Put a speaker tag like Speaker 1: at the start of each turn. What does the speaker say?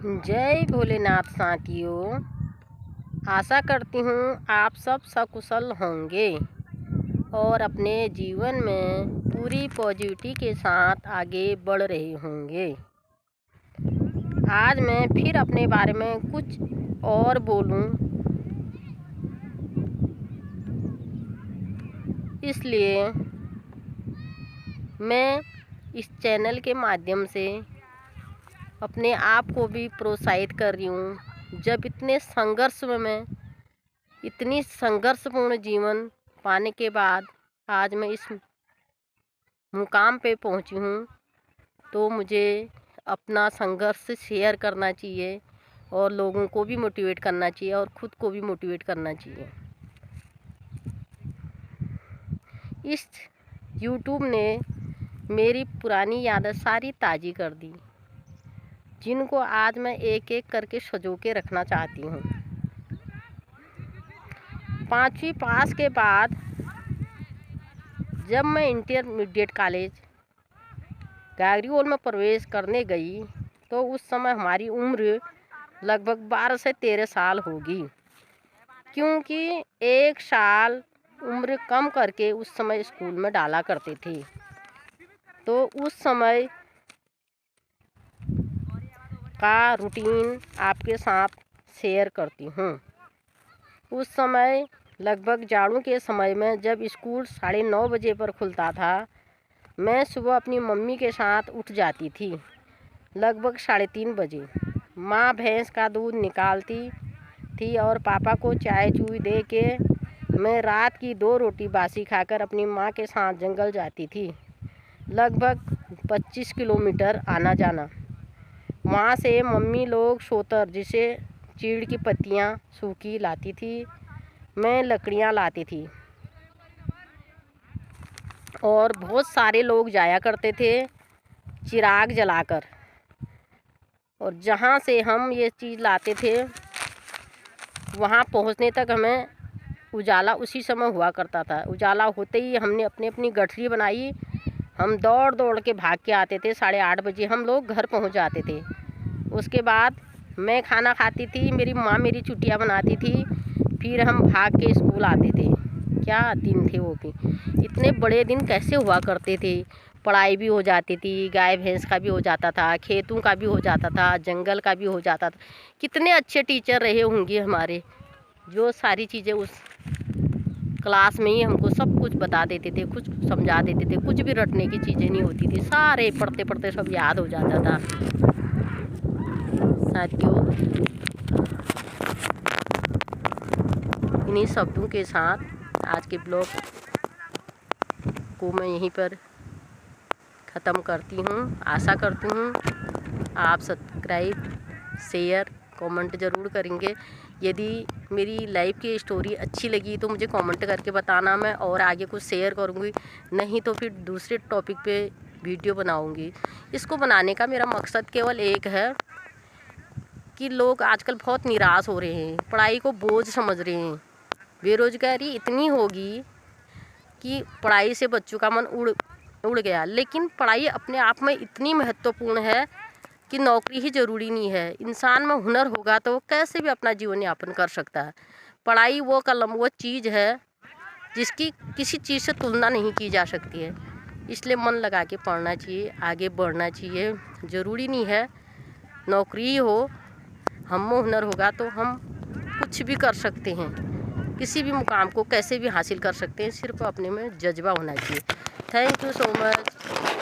Speaker 1: जय भोलेनाथ साथियों। आशा करती हूँ आप सब सकुशल होंगे और अपने जीवन में पूरी पॉजिटिविटी के साथ आगे बढ़ रहे होंगे। आज मैं फिर अपने बारे में कुछ और बोलूँ, इसलिए मैं इस चैनल के माध्यम से अपने आप को भी प्रोत्साहित कर रही हूँ। जब इतने संघर्ष में मैं इतनी संघर्षपूर्ण जीवन पाने के बाद आज मैं इस मुकाम पे पहुँची हूँ, तो मुझे अपना संघर्ष शेयर करना चाहिए और लोगों को भी मोटिवेट करना चाहिए और ख़ुद को भी मोटिवेट करना चाहिए। इस यूट्यूब ने मेरी पुरानी यादें सारी ताज़ी कर दी, जिनको आज मैं एक एक करके सजो के रखना चाहती हूँ। 5वीं पास के बाद जब मैं इंटरमीडिएट कॉलेज गागरीवाल में प्रवेश करने गई, तो उस समय हमारी उम्र लगभग 12 से 13 साल होगी, क्योंकि 1 साल उम्र कम करके उस समय स्कूल में डाला करते थे। तो उस समय का रूटीन आपके साथ शेयर करती हूँ। उस समय लगभग जाड़ों के समय में जब स्कूल 9:30 बजे पर खुलता था, मैं सुबह अपनी मम्मी के साथ उठ जाती थी। लगभग 3:30 बजे माँ भैंस का दूध निकालती थी और पापा को चाय चूई दे के मैं रात की 2 रोटी बासी खाकर अपनी माँ के साथ जंगल जाती थी। लगभग 25 किलोमीटर आना जाना। वहाँ से मम्मी लोग सोतर, जिसे चीड़ की पत्तियाँ सूखी लाती थी, मैं लकड़ियाँ लाती थी और बहुत सारे लोग जाया करते थे चिराग जलाकर। और जहाँ से हम ये चीज़ लाते थे, वहाँ पहुँचने तक हमें उजाला उसी समय हुआ करता था। उजाला होते ही हमने अपनी अपनी गठरी बनाई। हम दौड़ दौड़ के भाग के आते थे। 8:30 बजे हम लोग घर पहुँच जाते थे। उसके बाद मैं खाना खाती थी, मेरी माँ मेरी चुटिया बनाती थी, फिर हम भाग के स्कूल आते थे। क्या दिन थे वो भी। इतने बड़े दिन कैसे हुआ करते थे। पढ़ाई भी हो जाती थी, गाय भैंस का भी हो जाता था, खेतों का भी हो जाता था, जंगल का भी हो जाता था। कितने अच्छे टीचर रहे होंगे हमारे, जो सारी चीज़ें उस क्लास में ही हमको सब कुछ बता देते थे, कुछ समझा देते थे। कुछ भी रटने की चीज़ें नहीं होती थी, सारे पढ़ते पढ़ते सब याद हो जाता था। साथियों, इन्हीं शब्दों के साथ आज के ब्लॉग को मैं यहीं पर ख़त्म करती हूँ। आशा करती हूँ आप सब्सक्राइब, शेयर, कमेंट ज़रूर करेंगे। यदि मेरी लाइफ की स्टोरी अच्छी लगी तो मुझे कमेंट करके बताना, मैं और आगे कुछ शेयर करूँगी। नहीं तो फिर दूसरे टॉपिक पे वीडियो बनाऊँगी। इसको बनाने का मेरा मकसद केवल एक है कि लोग आजकल बहुत निराश हो रहे हैं, पढ़ाई को बोझ समझ रहे हैं। बेरोज़गारी इतनी होगी कि पढ़ाई से बच्चों का मन उड़ गया। लेकिन पढ़ाई अपने आप में इतनी महत्वपूर्ण है कि नौकरी ही ज़रूरी नहीं है। इंसान में हुनर होगा तो वो कैसे भी अपना जीवन यापन कर सकता है। पढ़ाई वो कलम, वो चीज़ है जिसकी किसी चीज़ से तुलना नहीं की जा सकती है। इसलिए मन लगा के पढ़ना चाहिए, आगे बढ़ना चाहिए। ज़रूरी नहीं है नौकरी हो, हम में हुनर होगा तो हम कुछ भी कर सकते हैं। किसी भी मुकाम को कैसे भी हासिल कर सकते हैं, सिर्फ अपने में जज्बा होना चाहिए। Thank you so much.